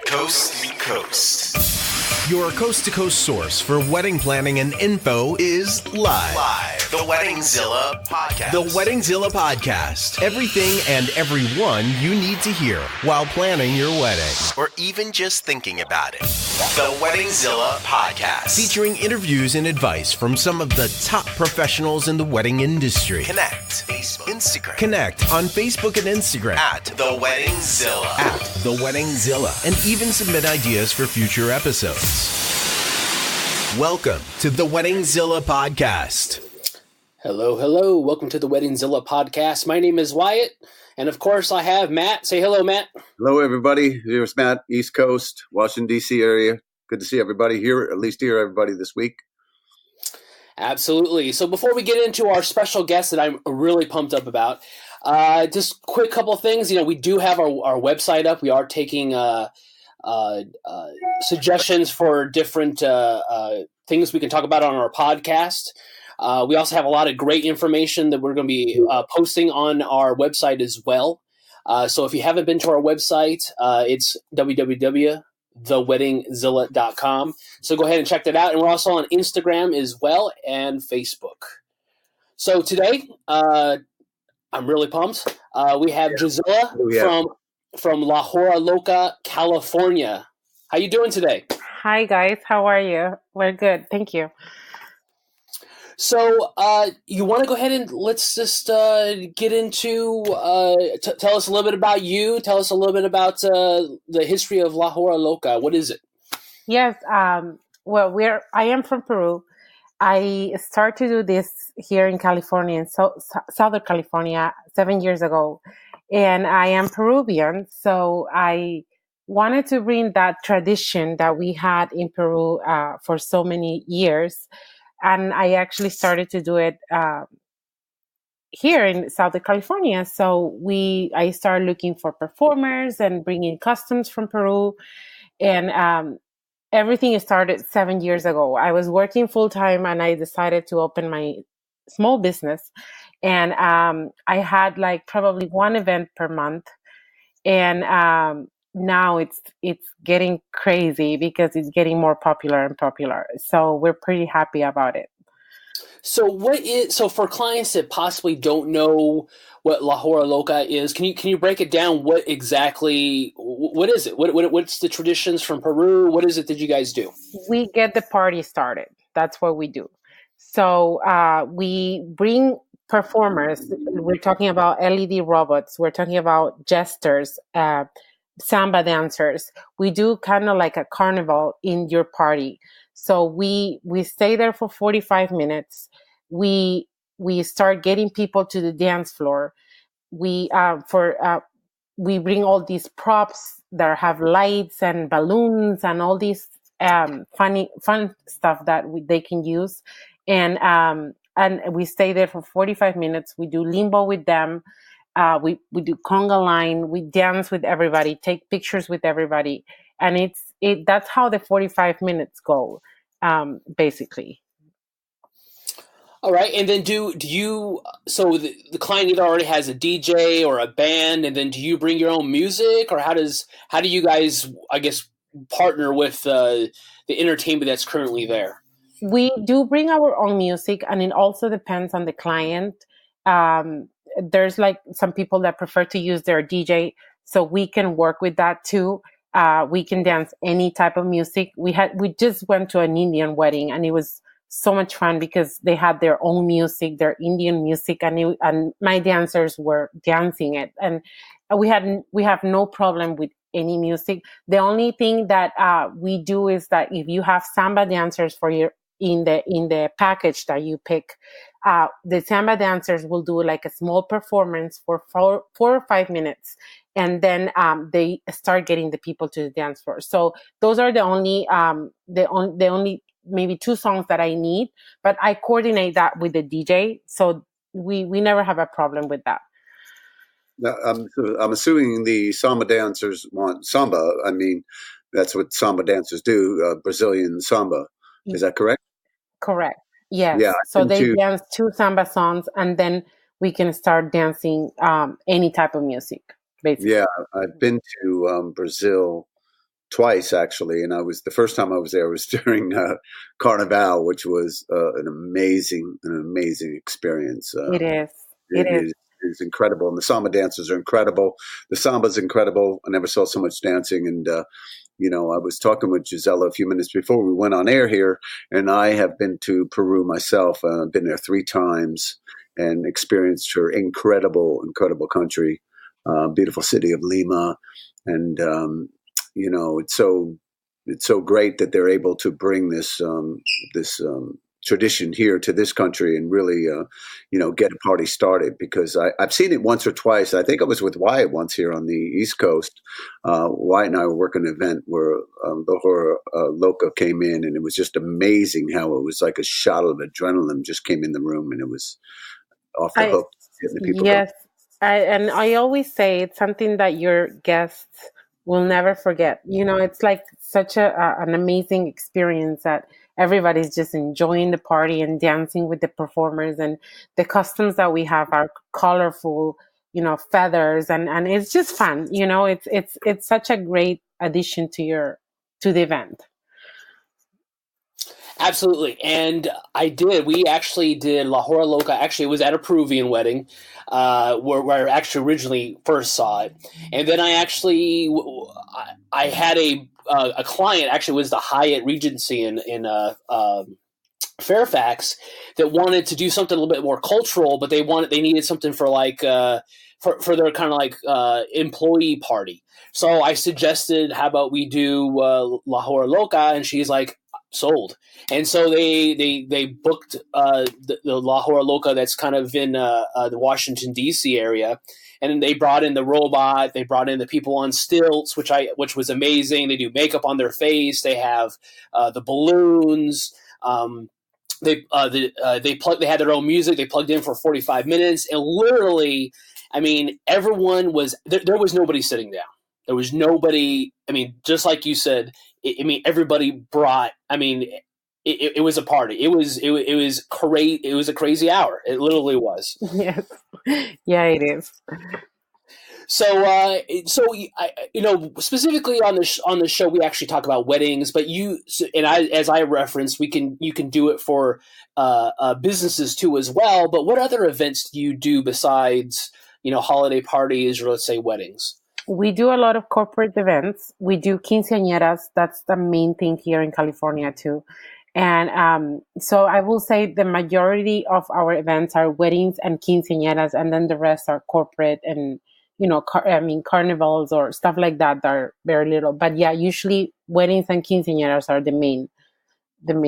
Coast to Coast. Your coast-to-coast source for wedding planning and info is live. The WeddingZilla Podcast. The WeddingZilla Podcast. Everything and everyone you need to hear while planning your wedding. Or even just thinking about it. The WeddingZilla Podcast. Featuring interviews and advice from some of the top professionals in the wedding industry. Connect. Facebook. Instagram. Connect on Facebook and Instagram. At The WeddingZilla. At The WeddingZilla. And even submit ideas for future episodes. Welcome to the WeddingZilla Podcast. Hello. Welcome to the WeddingZilla Podcast. My name is Wyatt, and of course I have Matt. Say hello, Matt. Hello, everybody. Here's Matt, East Coast, Washington, D.C. area. Good to see everybody here, at least hear everybody this week. Absolutely. So before we get into our special guest that I'm really pumped up about, just quick couple things. We do have our website up. We are taking suggestions for different things we can talk about on our podcast. We also have a lot of great information that we're going to be posting on our website as well. So if you haven't been to our website, it's www.theweddingzilla.com. So go ahead and check that out. And we're also on Instagram as well and Facebook. So today, I'm really pumped. We have Gisela from La Hora Loca, California. How you doing today? Hi, guys. How are you? We're good. Thank you. So you want to go ahead and let's just get into, tell us a little bit about you. Tell us a little bit about the history of La Hora Loca. What is it? Yes. Well, I am from Peru. I started to do this here in California, in Southern California, 7 years ago. And I am Peruvian, so I wanted to bring that tradition that we had in Peru for so many years. And I actually started to do it here in Southern California. So I started looking for performers and bringing customs from Peru. And everything started 7 years ago. I was working full time and I decided to open my small business. And I had like probably one event per month. And now it's getting crazy because it's getting more popular and popular. So we're pretty happy about it. So so for clients that possibly don't know what La Hora Loca is, can you break it down? What is it? What's the traditions from Peru? What is it that you guys do? We get the party started. That's what we do. So we bring performers. We're talking about LED robots. We're talking about jesters, samba dancers. We do kind of like a carnival in your party. So we stay there for 45 minutes. We start getting people to the dance floor. We bring all these props that have lights and balloons and all these fun stuff that they can use. And we stay there for 45 minutes. We do limbo with them. We do conga line. We dance with everybody, take pictures with everybody. And that's how the 45 minutes go, basically. All right. And then so the client either already has a DJ or a band, and then do you bring your own music, or how do you guys, I guess, partner with the entertainment that's currently there? We do bring our own music, and it also depends on the client. There's like some people that prefer to use their DJ, so we can work with that too. We can dance any type of music. We just went to an Indian wedding, and it was so much fun because they had their own music, their Indian music, and my dancers were dancing it, and we have no problem with any music. The only thing that we do is that if you have samba dancers in the package that you pick, the samba dancers will do like a small performance for 4 or 5 minutes, and then they start getting the people to the dance floor. So those are the only maybe 2 songs that I need, but I coordinate that with the DJ, so we never have a problem with that. Now, I'm assuming the samba dancers want samba. I mean, that's what samba dancers do, Brazilian samba. Is that correct? Correct. Yes. Yeah. So they dance 2 samba songs, and then we can start dancing any type of music. basically. Yeah, I've been to Brazil twice actually, and the first time I was there was during Carnival, which was an amazing experience. It is. It is incredible, and the samba dancers are incredible. The samba's incredible. I never saw so much dancing, and I was talking with Gisela a few minutes before we went on air here, and I have been to Peru myself. I've been there 3 times and experienced her incredible country, beautiful city of Lima, and it's so great that they're able to bring this tradition here to this country and really get a party started, because I've seen it once or twice. I think I was with Wyatt once here on the East Coast. Wyatt and I were working an event where the Hora Loca came in, and it was just amazing how it was like a shot of adrenaline just came in the room, and it was off the hook. Yes, and I always say it's something that your guests will never forget. It's like such an amazing experience that everybody's just enjoying the party and dancing with the performers, and the costumes that we have are colorful, feathers, and it's just fun. It's such a great addition to the event. Absolutely. And we actually did La Hora Loca. Actually, it was at a Peruvian wedding, where I actually originally first saw it. And then I had a client, actually was the Hyatt Regency in Fairfax, that wanted to do something a little bit more cultural, but they needed something for for their kind of employee party. So I suggested, how about we do La Hora Loca? And she's like, sold. And so they booked the La Hora Loca that's kind of in the Washington D.C. area, and they brought in the robot. They brought in the people on stilts, which was amazing. They do makeup on their face. They have the balloons. They had their own music. They plugged in for 45 minutes, and literally, I mean, everyone was there was nobody sitting down. There was nobody. I mean, just like you said. Everybody brought. I mean, it was a party. It was crazy. It was a crazy hour. It literally was. Yes. Yeah, it is. So, specifically on the show, we actually talk about weddings. But as I referenced, you can do it for businesses too as well. But what other events do you do besides holiday parties or, let's say, weddings? We do a lot of corporate events. We do quinceañeras. That's the main thing here in California too. And so I will say the majority of our events are weddings and quinceañeras, and then the rest are corporate and, carnivals or stuff like that are very little. But yeah, usually weddings and quinceañeras are the main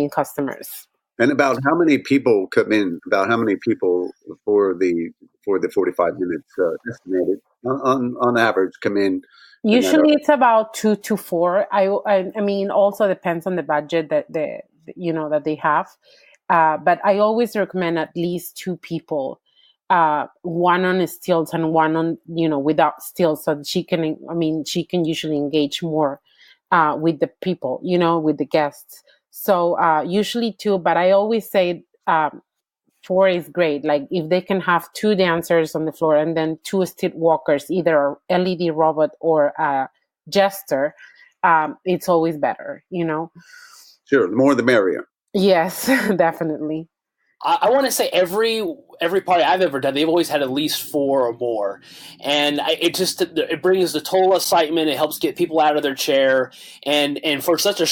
customers. And about how many people come in? About how many people for the 45 minutes estimated on average come in? Usually it's about 2 to 4. I mean, also depends on the budget that they have. But I always recommend at least 2 people, one on stilts and one on without stilts, so she can usually engage more with the people, with the guests. So usually 2, but I always say 4 is great. Like if they can have 2 dancers on the floor and then 2 stilt walkers, either a LED robot or a jester, it's always better, Sure, the more the merrier. Yes, definitely. I want to say every party I've ever done, they've always had at least 4 or more, and it brings the total excitement. It helps get people out of their chair, and for such a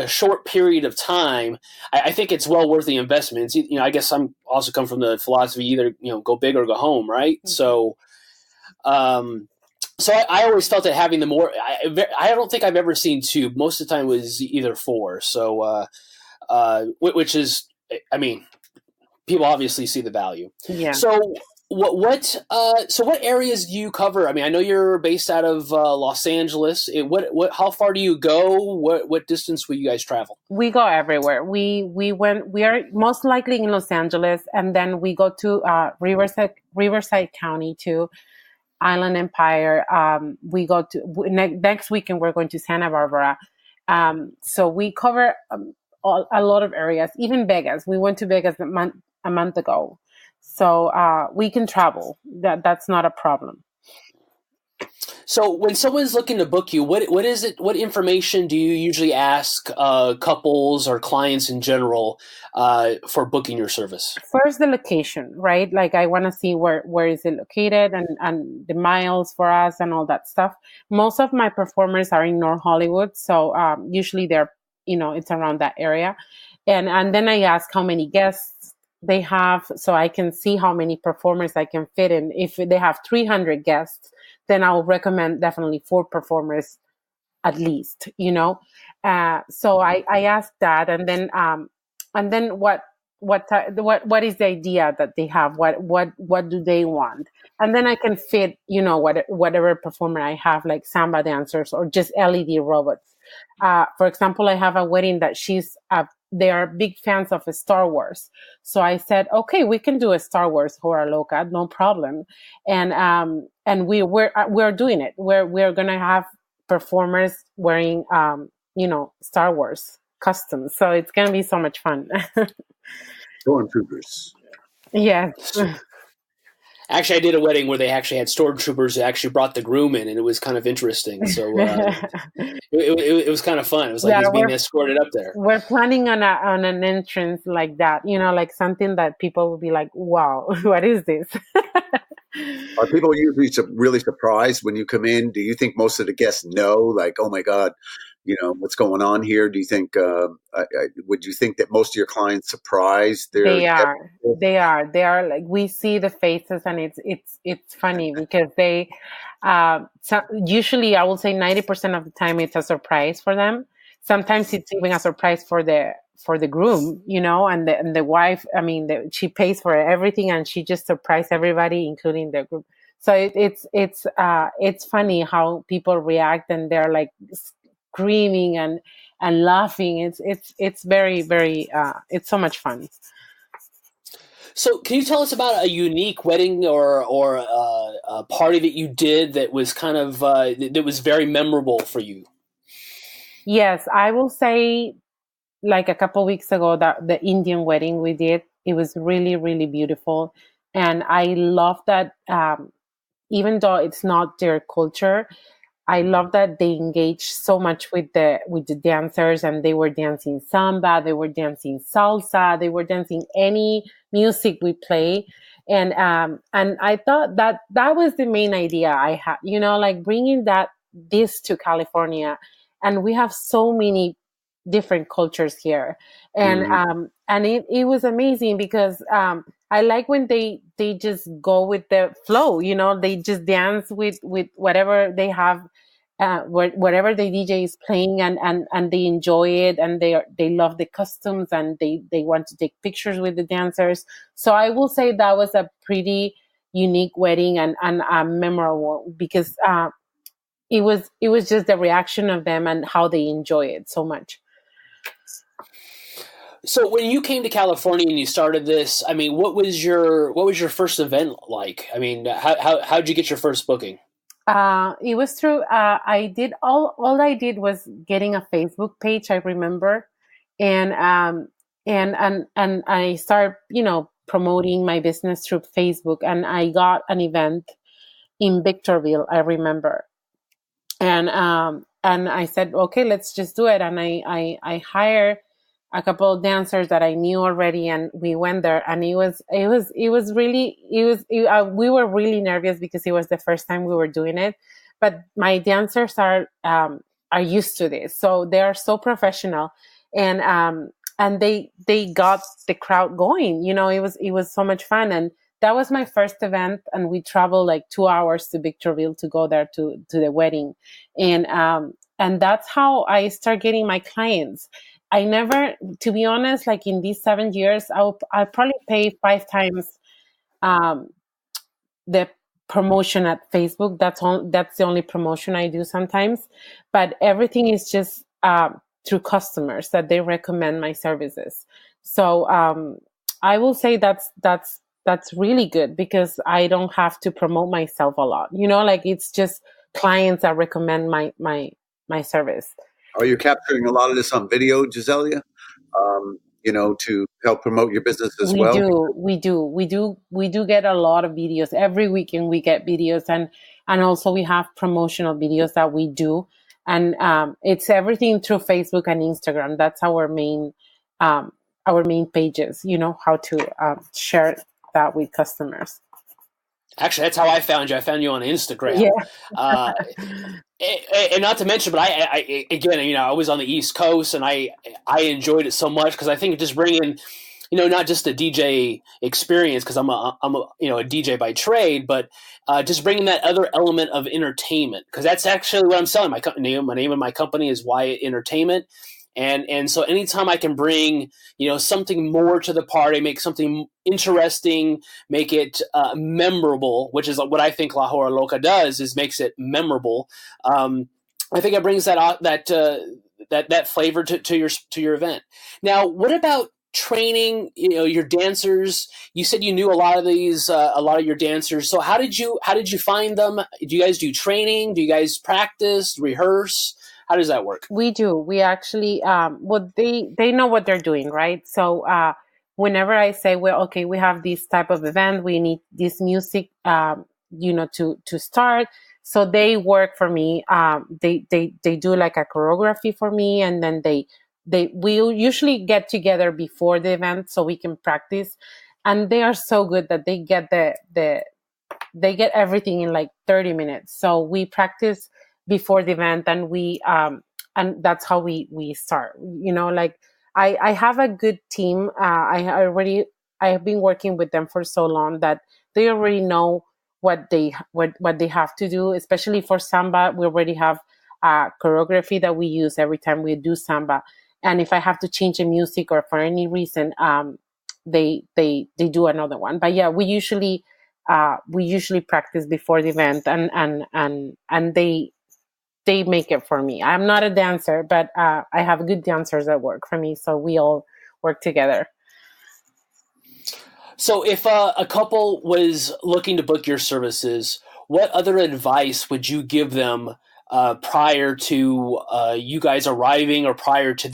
short period of time, I think it's well worth the investment. I guess I'm also come from the philosophy either go big or go home, right? Mm-hmm. So I always felt that having the more, I don't think I've ever seen 2. Most of the time it was either 4. So which is. I mean, people obviously see the value. Yeah. So what areas do you cover? I mean, I know you're based out of Los Angeles. How far do you go? What distance will you guys travel? We go everywhere. We are most likely in Los Angeles, and then we go to Riverside County too, Island Empire. We go to next weekend. We're going to Santa Barbara. So we cover a lot of areas, even Vegas. We went to Vegas a month ago. So we can travel. That's not a problem. So when someone's looking to book you, what is it? What information do you usually ask couples or clients in general for booking your service? First, the location, right? Like I want to see where is it located and the miles for us and all that stuff. Most of my performers are in North Hollywood, so usually they're it's around that area, and then I ask how many guests they have, so I can see how many performers I can fit in. If they have 300 guests, then I will recommend definitely 4 performers at least. So I ask that, and then what is the idea that they have? What do they want? And then I can fit whatever performer I have, like samba dancers or just LED robots. For example, I have a wedding that they are big fans of Star Wars. So I said, okay, we can do a Star Wars Hora Loca, no problem. And we're doing it. We're gonna have performers wearing Star Wars costumes. So it's gonna be so much fun. Stormtroopers. Yes. Actually, I did a wedding where they actually had stormtroopers who actually brought the groom in, and it was kind of interesting. So it was kind of fun. It was like he's being escorted up there. We're planning on an entrance like that, like something that people will be like, wow, what is this? Are people usually really surprised when you come in? Do you think most of the guests know, like, oh my God, what's going on here? Do you think, would you think that most of your clients surprised? They are like, we see the faces, and it's funny because they, usually I will say 90% of the time it's a surprise for them. Sometimes it's even a surprise for the groom, and the wife. I mean, she pays for everything, and she just surprised everybody, including the groom. So it's funny how people react, and they're like screaming and laughing. It's very, very it's so much fun. So can you tell us about a unique wedding or a party that you did that was kind of that was very memorable for you? Yes, I will say, like a couple of weeks ago, that the Indian wedding we did, it was really, really beautiful. And I love that, even though it's not their culture, I love that they engaged so much with the dancers, and they were dancing samba, they were dancing salsa, they were dancing any music we play. And I thought that was the main idea I had, like bringing this to California. And we have so many different cultures here. And and it was amazing because I like when they just go with the flow, they just dance with whatever they have, whatever the DJ is playing, and they enjoy it, and they love the costumes, and they want to take pictures with the dancers. So I will say that was a pretty unique wedding and memorable because it was just the reaction of them and how they enjoy it so much. So when you came to California and you started this, I mean, what was your first event like? I mean, how'd you get your first booking? It was through, I did all I did was getting a Facebook page, I remember. And I started, promoting my business through Facebook, and I got an event in Victorville, I remember. And I said, okay, let's just do it. And I hired a couple of dancers that I knew already, and we went there, and we were really nervous because it was the first time we were doing it, but my dancers are used to this, so they are so professional, and they got the crowd going. It was so much fun, and that was my first event, and we traveled like 2 hours to Victorville to go there to the wedding, and that's how I start getting my clients. I never, to be honest, like in these 7 years, I'll probably pay 5 times the promotion at Facebook. That's the only promotion I do sometimes, but everything is just through customers that they recommend my services. So I will say that's really good because I don't have to promote myself a lot. Like it's just clients that recommend my service. Are you capturing a lot of this on video, Gisela? To help promote your business as well? We do get a lot of videos. Every weekend we get videos, and And also we have promotional videos that we do. And it's everything through Facebook and Instagram. That's our main pages, how to share that with customers. Actually, that's how I found you. I found you on Instagram. Yeah. And not to mention, but I again, I was on the East Coast, and I enjoyed it so much because I think just bringing, not just a DJ experience, because I'm a DJ by trade, but just bringing that other element of entertainment, because that's actually what I'm selling. My name of my company is Wyatt Entertainment. And so anytime I can bring, something more to the party, make something interesting, make it memorable, which is what I think La Hora Loca does, is makes it memorable. I think it brings that flavor to your event. Now, what about training? Your dancers. You said you knew a lot of your dancers. So how did you find them? Do you guys do training? Do you guys practice, rehearse? How does that work? We do. We actually, they know what they're doing, right? So whenever I say, well, okay, we have this type of event, we need this music, to start. So they work for me. They do like a choreography for me, and then we usually get together before the event so we can practice. And they are so good that they get they get everything in like 30 minutes. So we practice before the event, and and that's how we start. I have a good team. I have been working with them for so long that they already know what they have to do. Especially for samba, we already have choreography that we use every time we do samba. And if I have to change the music or for any reason, they do another one. But yeah, we usually practice before the event, and they make it for me. I'm not a dancer, but I have good dancers that work for me, so we all work together. So if a couple was looking to book your services, what other advice would you give them prior to you guys arriving, or prior to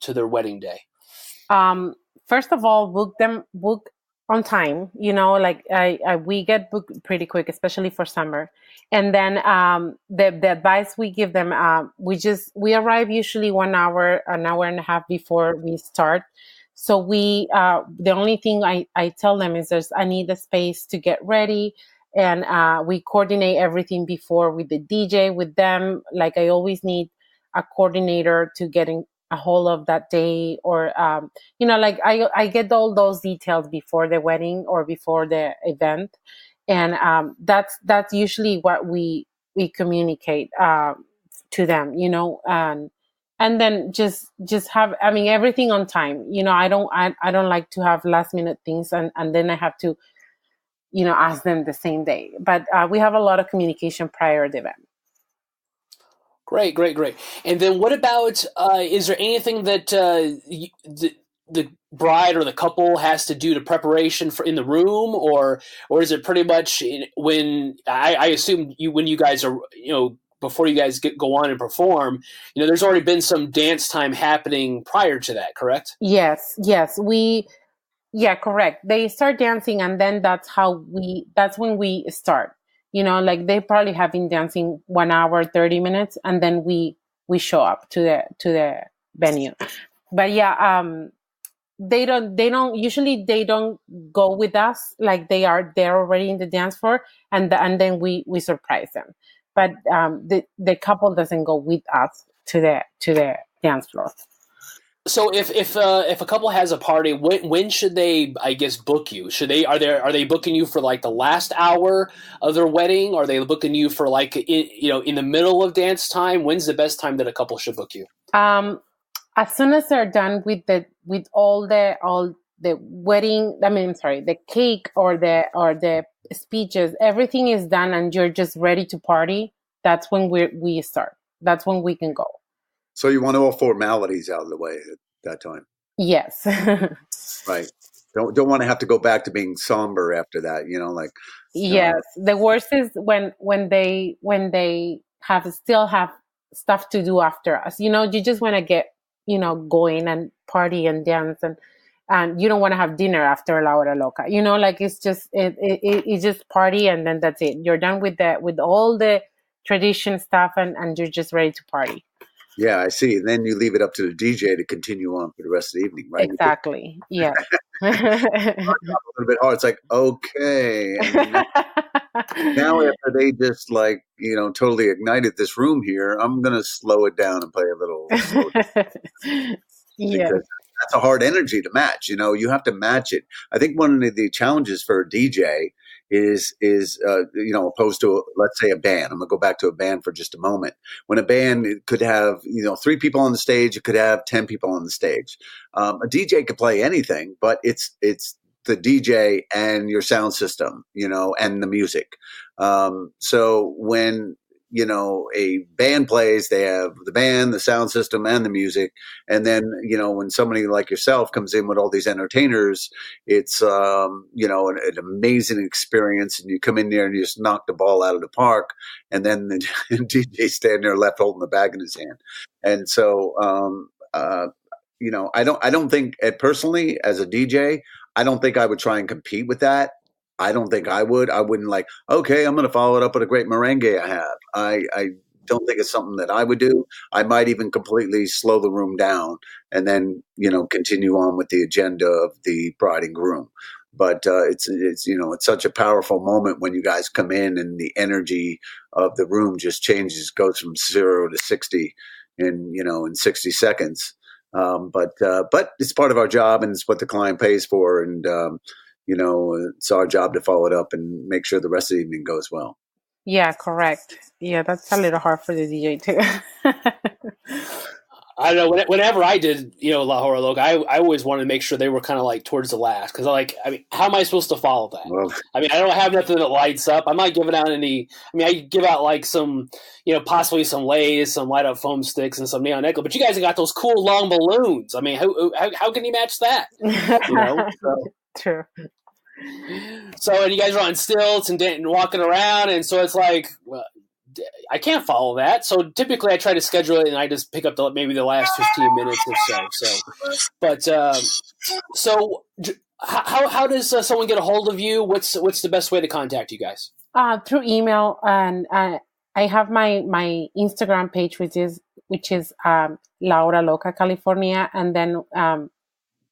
their wedding day? First of all, book on time. We get booked pretty quick, especially for summer. And then the advice we give them, we arrive usually an hour and a half before we start. So the only thing I tell them is I need the space to get ready, and we coordinate everything before with the DJ, with them. Like, I always need a coordinator to get in a hold of that day, or I get all those details before the wedding or before the event. And that's usually what we communicate to them, and then just have, everything on time. I don't like to have last minute things, and then I have to ask them the same day. But we have a lot of communication prior to the event. Great. And then what about, is there anything that the bride or the couple has to do to preparation in the room, or is it pretty much when I assume when you guys are, before you guys go on and perform, there's already been some dance time happening prior to that, correct? Yes. Yeah, correct. They start dancing, and then that's when we start. They probably have been dancing 1 hour, 30 minutes, and then we show up to the venue. But yeah, they don't go with us. Like, they're already in the dance floor, and then we surprise them. But the couple doesn't go with us to the dance floor. So if a couple has a party, when should they, I guess, book you? Are they booking you for like the last hour of their wedding? Or are they booking you for like in the middle of dance time? When's the best time that a couple should book you? As soon as they're done with all the wedding, the cake or the speeches, everything is done, and you're just ready to party. That's when we start. That's when we can go. So you want all formalities out of the way at that time? Yes. Right. Don't want to have to go back to being somber after that, Yes. The worst is when they still have stuff to do after us. You just want to get, going and party and dance, and you don't want to have dinner after La Hora Loca. Like it's just it's just party, and then that's it. You're done with all the tradition stuff, and you're just ready to party. Yeah, I see. And then you leave it up to the DJ to continue on for the rest of the evening, right? Exactly. Yeah. A little bit hard. It's like, okay. Now after they just totally ignited this room here, I'm going to slow it down and play a little slow. Yeah. Because that's a hard energy to match. You have to match it. I think one of the challenges for a DJ is opposed to, let's say, a band. I'm gonna go back to a band for just a moment. When a band could have 3 people on the stage, it could have 10 people on the stage. A DJ could play anything, but it's the DJ and your sound system, and the music. So when a band plays, they have the band, the sound system, and the music. And then, when somebody like yourself comes in with all these entertainers, it's, an amazing experience. And you come in there and you just knock the ball out of the park. And then the DJ standing there left holding the bag in his hand. And so, I don't think, personally, as a DJ, I don't think I would try and compete with that. I don't think I would. I wouldn't okay, I'm going to follow it up with a great merengue I have. I don't think it's something that I would do. I might even completely slow the room down and then, continue on with the agenda of the bride and groom. But it's such a powerful moment when you guys come in and the energy of the room just changes, goes from 0 to 60 in 60 seconds. But it's part of our job, and it's what the client pays for. And, it's our job to follow it up and make sure the rest of the evening goes well. Yeah, correct. Yeah, that's a little hard for the DJ too. I don't know. Whenever I did, La Hora Loca, I always wanted to make sure they were kind of towards the last, because how am I supposed to follow that? Well, I don't have nothing that lights up. I'm not giving out any. I give out some, possibly some Lays, some light up foam sticks, and some neon necklace. But you guys have got those cool long balloons. How can you match that? So. True. So, and you guys are on stilts and walking around, and so it's I can't follow that. So typically I try to schedule it and I just pick up maybe the last 15 minutes or so. But so how does someone get a hold of you? What's the best way to contact you guys? Through email, and I have my Instagram page, which is La Hora Loca California, and then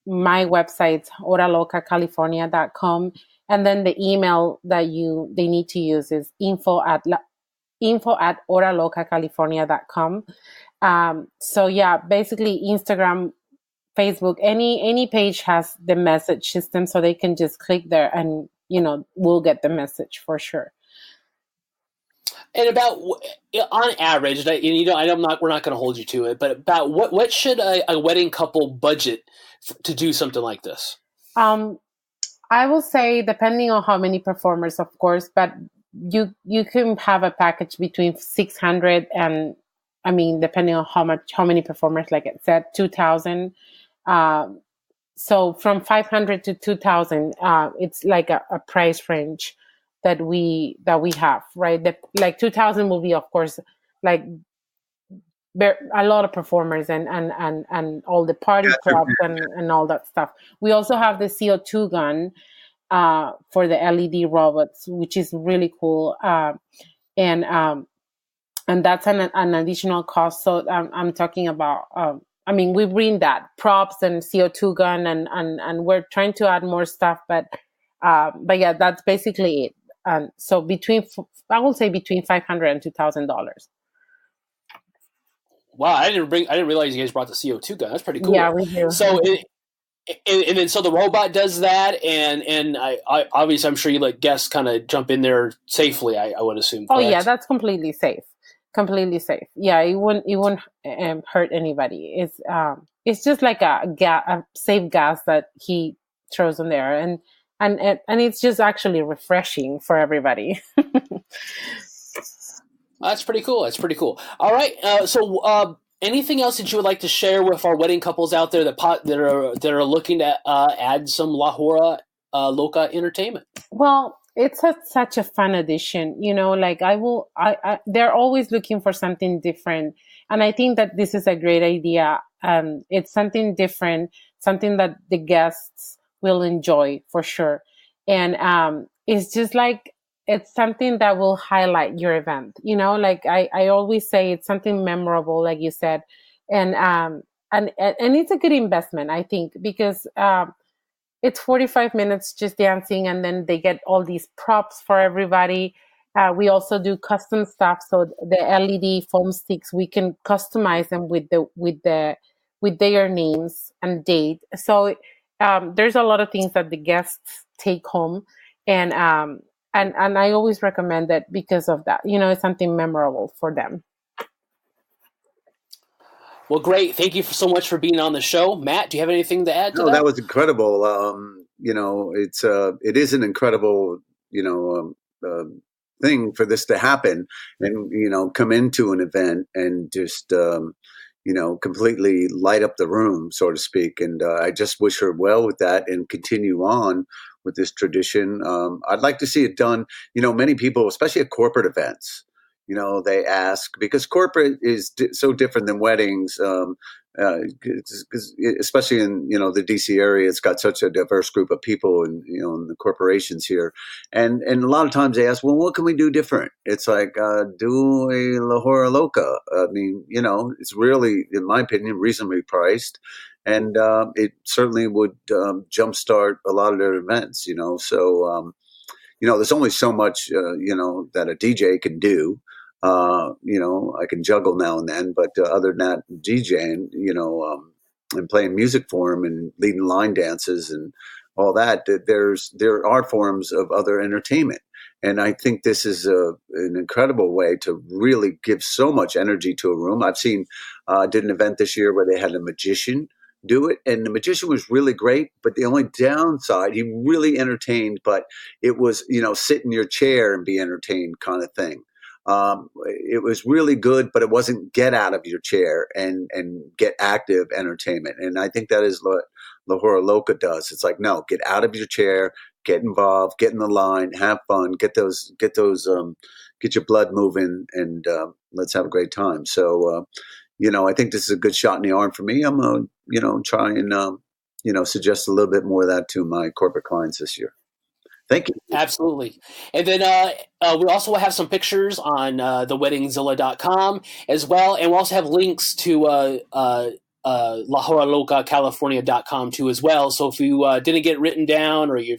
my website, horalocacalifornia.com, and then the email that they need to use is info@horalocacalifornia.com. So yeah, basically Instagram, Facebook, any page has the message system, so they can just click there and we'll get the message for sure. And about on average, we're not going to hold you to it, but about what should a wedding couple budget to do something like this? I will say, depending on how many performers, of course, but you can have a package between $600 and, depending on how many performers, like I said, $2,000. So from $500 to $2,000, it's like a price range that we have, right? $2,000 will be, of course, a lot of performers and all the party props and all that stuff. We also have the CO2 gun for the LED robots, which is really cool, and that's an additional cost. So I'm talking about. We bring that props and CO2 gun, and we're trying to add more stuff, but yeah, that's basically it. So I will say between $500 and $2,000. Wow, I didn't realize you guys brought the CO2 gun. That's pretty cool. Yeah, we do. So, and then so the robot does that, and I obviously I'm sure you let guests kind of jump in there safely. I would assume. Correct? Oh yeah, that's completely safe. Completely safe. Yeah, it won't hurt anybody. It's just like a safe gas that he throws in there, and it's just actually refreshing for everybody. That's pretty cool. All right. So anything else that you would like to share with our wedding couples out there that are looking to add some La Hora Loca entertainment? Well, it's such a fun addition. They're always looking for something different. And I think that this is a great idea. It's something different, something that the guests will enjoy for sure. And it's just like, it's something that will highlight your event. Like I always say, it's something memorable, like you said. And it's a good investment, I think, because it's 45 minutes just dancing, and then they get all these props for everybody. We also do custom stuff, so the LED foam sticks, we can customize them with their names and date. So there's a lot of things that the guests take home, and I always recommend it because of that. It's something memorable for them. Well, great. Thank you so much for being on the show. Matt, do you have anything to add to that? That was incredible. It is an incredible, thing for this to happen, and, come into an event and just, completely light up the room, so to speak. And I just wish her well with that and continue on with this tradition. I'd like to see it done. Many people, especially at corporate events, they ask, because corporate is so different than weddings, especially in, the DC area. It's got such a diverse group of people, and, in the corporations here. And a lot of times they ask, well, what can we do different? It's like, do a La Hora Loca. I mean, it's really, in my opinion, reasonably priced. And it certainly would jumpstart a lot of their events, So, there's only so much, that a DJ can do. I can juggle now and then, but other than that, DJing, and playing music for them and leading line dances and all that, there are forms of other entertainment. And I think this is an incredible way to really give so much energy to a room. I've seen, did an event this year where they had a magician do it, and the magician was really great, but the only downside, he really entertained, but it was, sit in your chair and be entertained kind of thing. It was really good, but it wasn't get out of your chair and get active entertainment. And I think that is what La Hora Loca does. It's like, no, get out of your chair, get involved, get in the line, have fun, get your blood moving, and let's have a great time. So, I think this is a good shot in the arm for me. I'm going to, try and, suggest a little bit more of that to my corporate clients this year. Thank you. Absolutely. And then we also have some pictures on the WeddingZilla.com as well. And we also have links to La Hora Loca California.com too as well. So if you didn't get written down, or you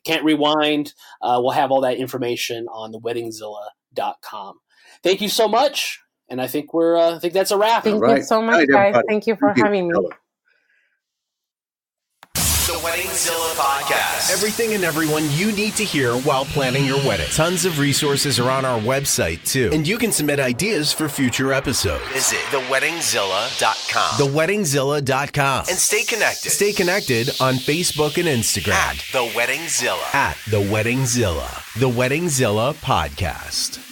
can't rewind, we'll have all that information on the WeddingZilla.com. Thank you so much. And I think I think that's a wrap. Thank you so much, guys. Thank you for having me. The WeddingZilla Podcast. Everything and everyone you need to hear while planning your wedding. Tons of resources are on our website, too. And you can submit ideas for future episodes. Visit TheWeddingZilla.com. TheWeddingZilla.com. And stay connected. Stay connected on Facebook and Instagram. At The WeddingZilla. At The WeddingZilla. The WeddingZilla Podcast.